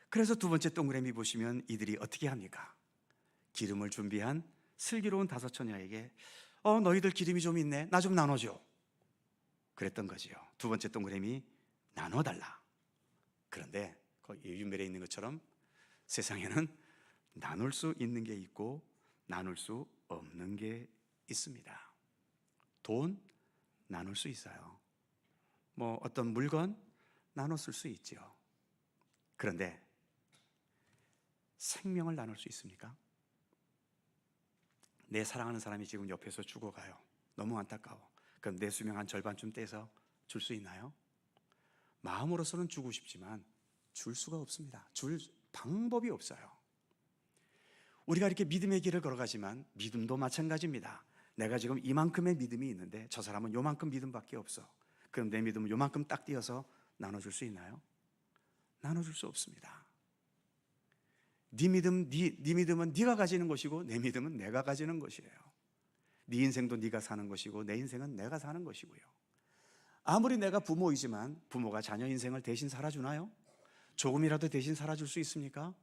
그래서 두 번째 동그라미 보시면 이들이 어떻게 합니까? 기름을 준비한 슬기로운 5 처녀에게 너희들 기름이 좀 있네, 나 좀 나눠줘, 그랬던 거지요. 두 번째 동그라미 나눠달라. 그런데 유면에 있는 것처럼 세상에는 나눌 수 있는 게 있고 나눌 수 없는 게 있습니다. 돈 나눌 수 있어요. 뭐 어떤 물건 나눠 쓸 수 있죠. 그런데 생명을 나눌 수 있습니까? 내 사랑하는 사람이 지금 옆에서 죽어가요. 너무 안타까워. 그럼 내 수명 한 절반쯤 떼서 줄 수 있나요? 마음으로서는 주고 싶지만 줄 수가 없습니다. 줄 방법이 없어요. 우리가 이렇게 믿음의 길을 걸어가지만 믿음도 마찬가지입니다. 내가 지금 이만큼의 믿음이 있는데 저 사람은 요만큼 믿음밖에 없어. 그럼 내 믿음은 요만큼 딱 띄어서 나눠줄 수 있나요? 나눠줄 수 없습니다. 네 믿음은 네가 가지는 것이고 내 믿음은 내가 가지는 것이에요. 네 인생도 네가 사는 것이고 내 인생은 내가 사는 것이고요. 아무리 내가 부모이지만 부모가 자녀 인생을 대신 살아주나요? 조금이라도 대신 살아줄 수 있습니까?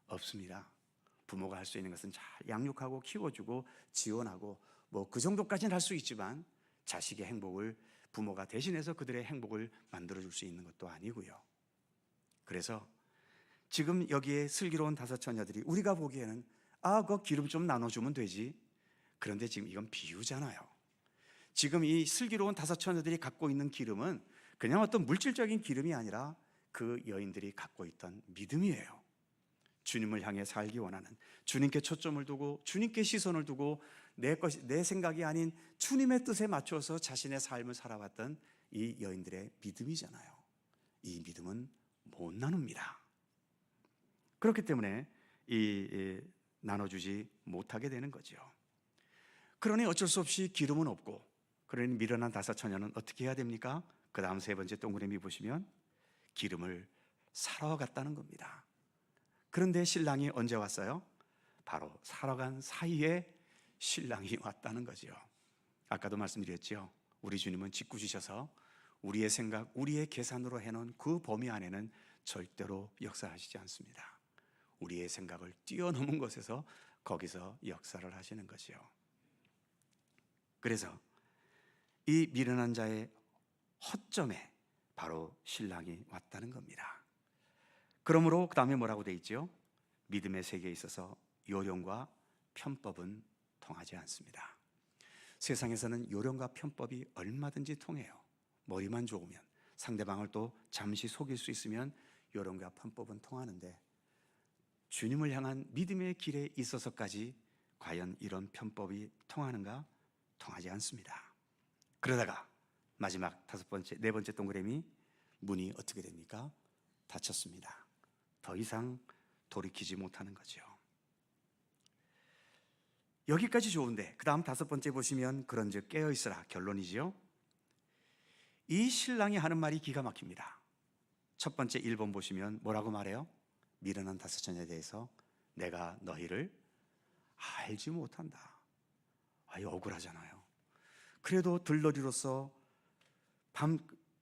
없습니다. 부모가 할 수 있는 것은 잘 양육하고 키워주고 지원하고 뭐 그 정도까지는 할 수 있지만 자식의 행복을 부모가 대신해서 그들의 행복을 만들어줄 수 있는 것도 아니고요. 그래서 지금 여기에 슬기로운 다섯 처녀들이 우리가 보기에는 그 기름 좀 나눠주면 되지. 그런데 지금 이건 비유잖아요. 지금 이 슬기로운 다섯 처녀들이 갖고 있는 기름은 그냥 어떤 물질적인 기름이 아니라 그 여인들이 갖고 있던 믿음이에요. 주님을 향해 살기 원하는, 주님께 초점을 두고 주님께 시선을 두고 내 생각이 아닌 주님의 뜻에 맞춰서 자신의 삶을 살아왔던 이 여인들의 믿음이잖아요. 이 믿음은 못 나눕니다. 그렇기 때문에 나눠주지 못하게 되는 거죠. 그러니 어쩔 수 없이 기름은 없고, 그러니 미련한 다섯 처녀는 어떻게 해야 됩니까? 그 다음 세 번째 동그라미 보시면 기름을 사러 갔다는 겁니다. 그런데 신랑이 언제 왔어요? 바로 사러 간 사이에 신랑이 왔다는 거죠. 아까도 말씀드렸죠. 우리 주님은 짓궂으셔서 우리의 생각, 우리의 계산으로 해놓은 그 범위 안에는 절대로 역사하시지 않습니다. 우리의 생각을 뛰어넘은 곳에서 거기서 역사를 하시는 거죠. 그래서 이 미련한 자의 허점에 바로 신랑이 왔다는 겁니다. 그러므로 그 다음에 뭐라고 돼 있죠? 믿음의 세계에 있어서 요령과 편법은 통하지 않습니다. 세상에서는 요령과 편법이 얼마든지 통해요. 머리만 좋으면, 상대방을 또 잠시 속일 수 있으면 요령과 편법은 통하는데, 주님을 향한 믿음의 길에 있어서까지 과연 이런 편법이 통하는가? 통하지 않습니다. 그러다가 마지막 네 번째 동그라미, 문이 어떻게 됩니까? 닫혔습니다. 더 이상 돌이키지 못하는 거죠. 여기까지 좋은데 그 다음 다섯 번째 보시면 그런즉 깨어있으라, 결론이지요. 이 신랑이 하는 말이 기가 막힙니다. 첫 번째 1번 보시면 뭐라고 말해요? 미련한 다섯 처녀에 대해서 내가 너희를 알지 못한다. 억울하잖아요. 그래도 들러리로서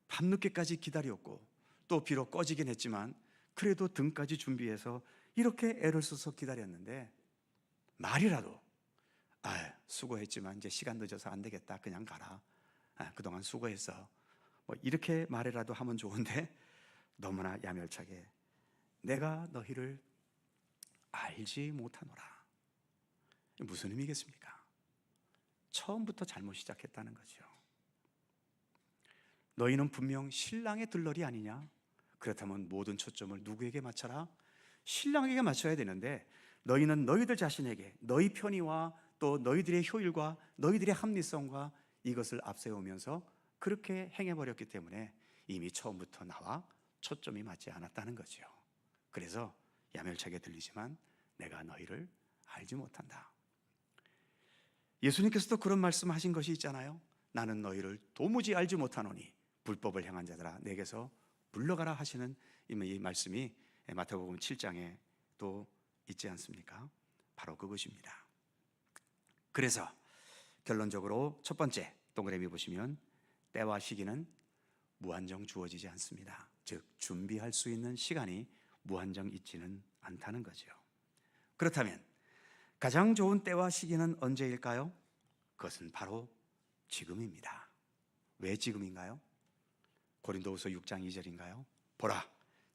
밤늦게까지 기다렸고, 또 비록 꺼지긴 했지만 그래도 등까지 준비해서 이렇게 애를 써서 기다렸는데, 말이라도 수고했지만 이제 시간 늦어서 안 되겠다, 그냥 가라, 그동안 수고했어, 뭐 이렇게 말이라도 하면 좋은데 너무나 야멸차게 내가 너희를 알지 못하노라. 무슨 의미겠습니까? 처음부터 잘못 시작했다는 거죠. 너희는 분명 신랑의 들러리 아니냐? 그렇다면 모든 초점을 누구에게 맞춰라? 신랑에게 맞춰야 되는데, 너희는 너희들 자신에게 너희 편의와 또 너희들의 효율과 너희들의 합리성과 이것을 앞세우면서 그렇게 행해버렸기 때문에 이미 처음부터 나와 초점이 맞지 않았다는 거죠. 그래서 야멸차게 들리지만 내가 너희를 알지 못한다. 예수님께서도 그런 말씀하신 것이 있잖아요. 나는 너희를 도무지 알지 못하노니 불법을 행한 자들아 내게서 물러가라 하시는 이 말씀이 마태복음 7장에 또 있지 않습니까? 바로 그것입니다. 그래서 결론적으로 첫 번째 동그라미 보시면 때와 시기는 무한정 주어지지 않습니다. 즉 준비할 수 있는 시간이 무한정 있지는 않다는 거죠. 그렇다면 가장 좋은 때와 시기는 언제일까요? 그것은 바로 지금입니다. 왜 지금인가요? 고린도후서 6장 2절인가요? 보라,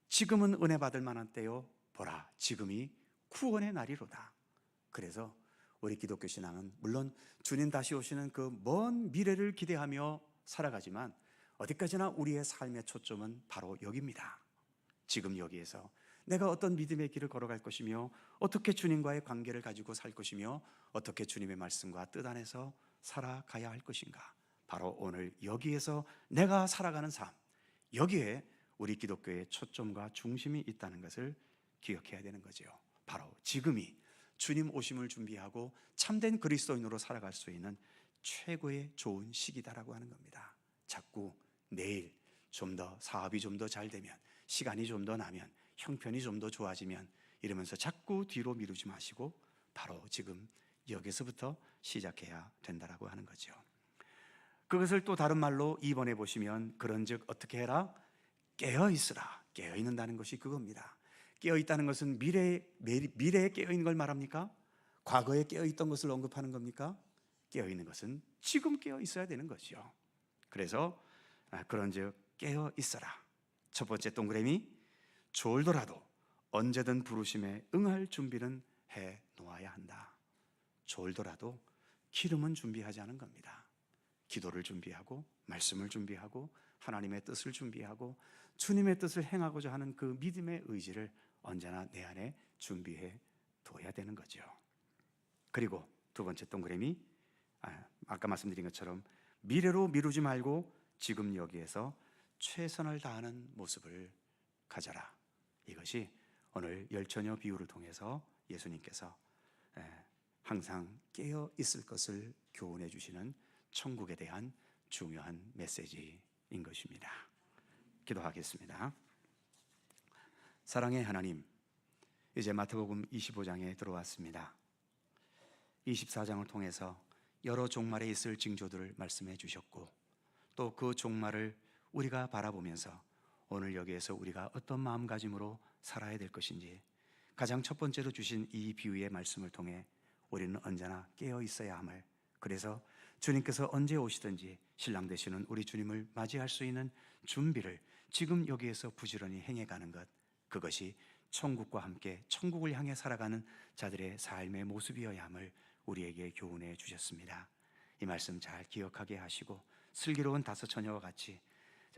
지금은 은혜 받을 만한 때요, 보라, 지금이 구원의 날이로다. 그래서 우리 기독교 신앙은 물론 주님 다시 오시는 그 먼 미래를 기대하며 살아가지만 어디까지나 우리의 삶의 초점은 바로 여기입니다. 지금 여기에서 내가 어떤 믿음의 길을 걸어갈 것이며 어떻게 주님과의 관계를 가지고 살 것이며 어떻게 주님의 말씀과 뜻 안에서 살아가야 할 것인가, 바로 오늘 여기에서 내가 살아가는 삶, 여기에 우리 기독교의 초점과 중심이 있다는 것을 기억해야 되는 거죠. 바로 지금이 주님 오심을 준비하고 참된 그리스도인으로 살아갈 수 있는 최고의 좋은 시기다라고 하는 겁니다. 자꾸 내일 좀 더 사업이 좀 더 잘 되면, 시간이 좀 더 나면, 형편이 좀 더 좋아지면 이러면서 자꾸 뒤로 미루지 마시고 바로 지금 여기서부터 시작해야 된다라고 하는 거죠. 그것을 또 다른 말로 2번에 보시면 그런즉 어떻게 해라? 깨어 있으라. 깨어 있는다는 것이 그겁니다. 깨어 있다는 것은 미래에 깨어 있는 걸 말합니까? 과거에 깨어 있던 것을 언급하는 겁니까? 깨어 있는 것은 지금 깨어 있어야 되는 것이요. 그래서 그런즉 깨어 있어라. 첫 번째 동그라미, 졸더라도 언제든 부르심에 응할 준비는 해 놓아야 한다. 졸더라도 기름은 준비하지 않은 겁니다. 기도를 준비하고 말씀을 준비하고 하나님의 뜻을 준비하고 주님의 뜻을 행하고자 하는 그 믿음의 의지를 언제나 내 안에 준비해 둬야 되는 거죠. 그리고 두 번째 동그라미, 아까 말씀드린 것처럼 미래로 미루지 말고 지금 여기에서 최선을 다하는 모습을 가져라. 이것이 오늘 열처녀 비유를 통해서 예수님께서 항상 깨어 있을 것을 교훈해 주시는 천국에 대한 중요한 메시지인 것입니다. 기도하겠습니다. 사랑의 하나님, 이제 마태복음 25장에 들어왔습니다. 24장을 통해서 여러 종말에 있을 징조들을 말씀해 주셨고 또 그 종말을 우리가 바라보면서 오늘 여기에서 우리가 어떤 마음가짐으로 살아야 될 것인지 가장 첫 번째로 주신 이 비유의 말씀을 통해 우리는 언제나 깨어 있어야 함을, 그래서 주님께서 언제 오시든지 신랑 되시는 우리 주님을 맞이할 수 있는 준비를 지금 여기에서 부지런히 행해가는 것, 그것이 천국과 함께 천국을 향해 살아가는 자들의 삶의 모습이어야 함을 우리에게 교훈해 주셨습니다. 이 말씀 잘 기억하게 하시고 슬기로운 다섯 처녀와 같이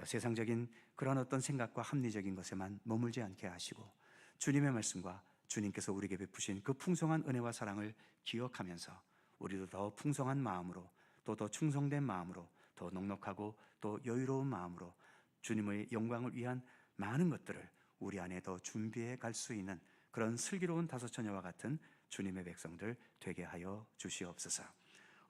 세상적인 그런 어떤 생각과 합리적인 것에만 머물지 않게 하시고 주님의 말씀과 주님께서 우리에게 베푸신 그 풍성한 은혜와 사랑을 기억하면서 우리도 더 풍성한 마음으로 또 더 충성된 마음으로 더 넉넉하고 또 여유로운 마음으로 주님의 영광을 위한 많은 것들을 우리 안에 더 준비해 갈 수 있는 그런 슬기로운 다섯 처녀와 같은 주님의 백성들 되게 하여 주시옵소서.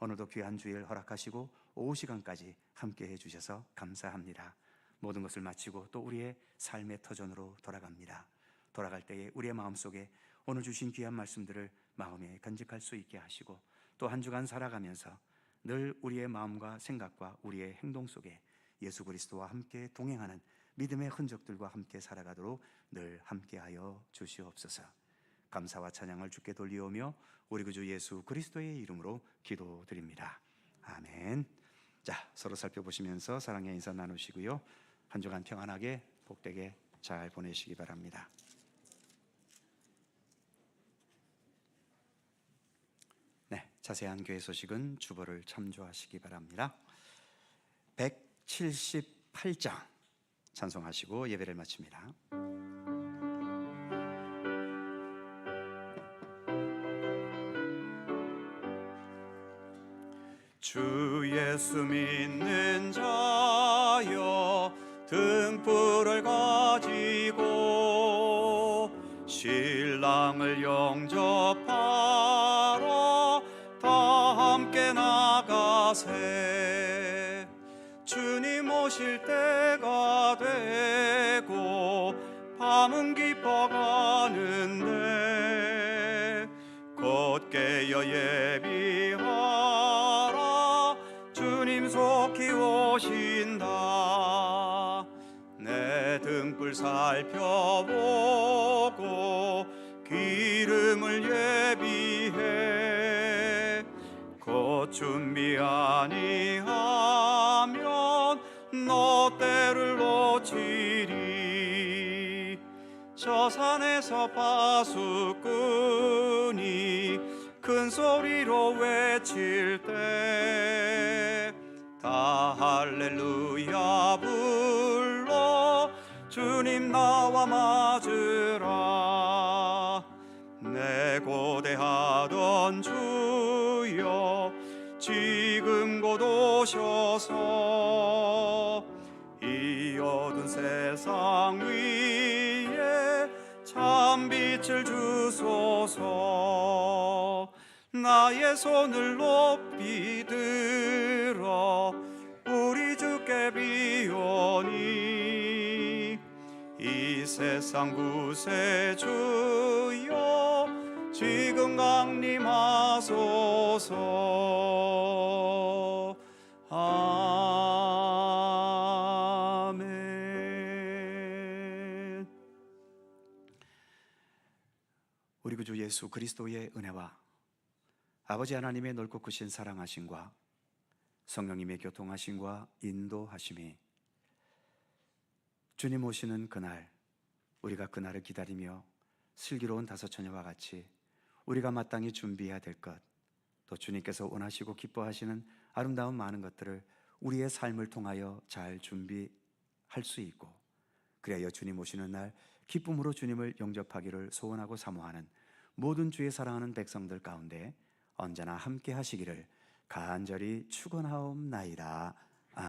오늘도 귀한 주일 허락하시고 오후 시간까지 함께해 주셔서 감사합니다. 모든 것을 마치고 또 우리의 삶의 터전으로 돌아갑니다. 돌아갈 때에 우리의 마음속에 오늘 주신 귀한 말씀들을 마음에 간직할 수 있게 하시고 또 한 주간 살아가면서 늘 우리의 마음과 생각과 우리의 행동 속에 예수 그리스도와 함께 동행하는 믿음의 흔적들과 함께 살아가도록 늘 함께하여 주시옵소서. 감사와 찬양을 주께 돌리오며 우리 구주 예수 그리스도의 이름으로 기도드립니다. 아멘. 자, 서로 살펴보시면서 사랑의 인사 나누시고요. 한 주간 평안하게 복되게 잘 보내시기 바랍니다. 네, 자세한 교회 소식은 주보를 참조하시기 바랍니다. 178장 찬송하시고 예배를 마칩니다. 주 예수 믿는 자여 등불을 가지고 신랑을 영접하러 다 함께 나가세. 주님 오실 때가 되고 밤은 깊어가는데 곧 깨어 예비하라. 주님 속히 오신다. 내 등불 살펴보고 기름을 예비해. 곧 준비 아니하면 너 때를 놓치리. 저 산에서 파수꾼이 큰 소리로 외칠 때 다 할렐루야 불러 주님 나와 맞으라. 내 고대하던 주여 지금 곧 오셔서 이 어두운 세상 위에 참 빛을 주소서. 나의 손을 높이 들어 우리 주께 비오니 이 세상 구세주여 지금 강림하소서. 아멘. 우리 구주 예수 그리스도의 은혜와 아버지 하나님의 넓고 크신 사랑하심과 성령님의 교통하심과 인도하심이 주님 오시는 그날, 우리가 그날을 기다리며 슬기로운 다섯 처녀와 같이 우리가 마땅히 준비해야 될 것, 또 주님께서 원하시고 기뻐하시는 아름다운 많은 것들을 우리의 삶을 통하여 잘 준비할 수 있고, 그래야 주님 오시는 날 기쁨으로 주님을 영접하기를 소원하고 사모하는 모든 주의 사랑하는 백성들 가운데 언제나 함께 하시기를 간절히 축원하옵나이다.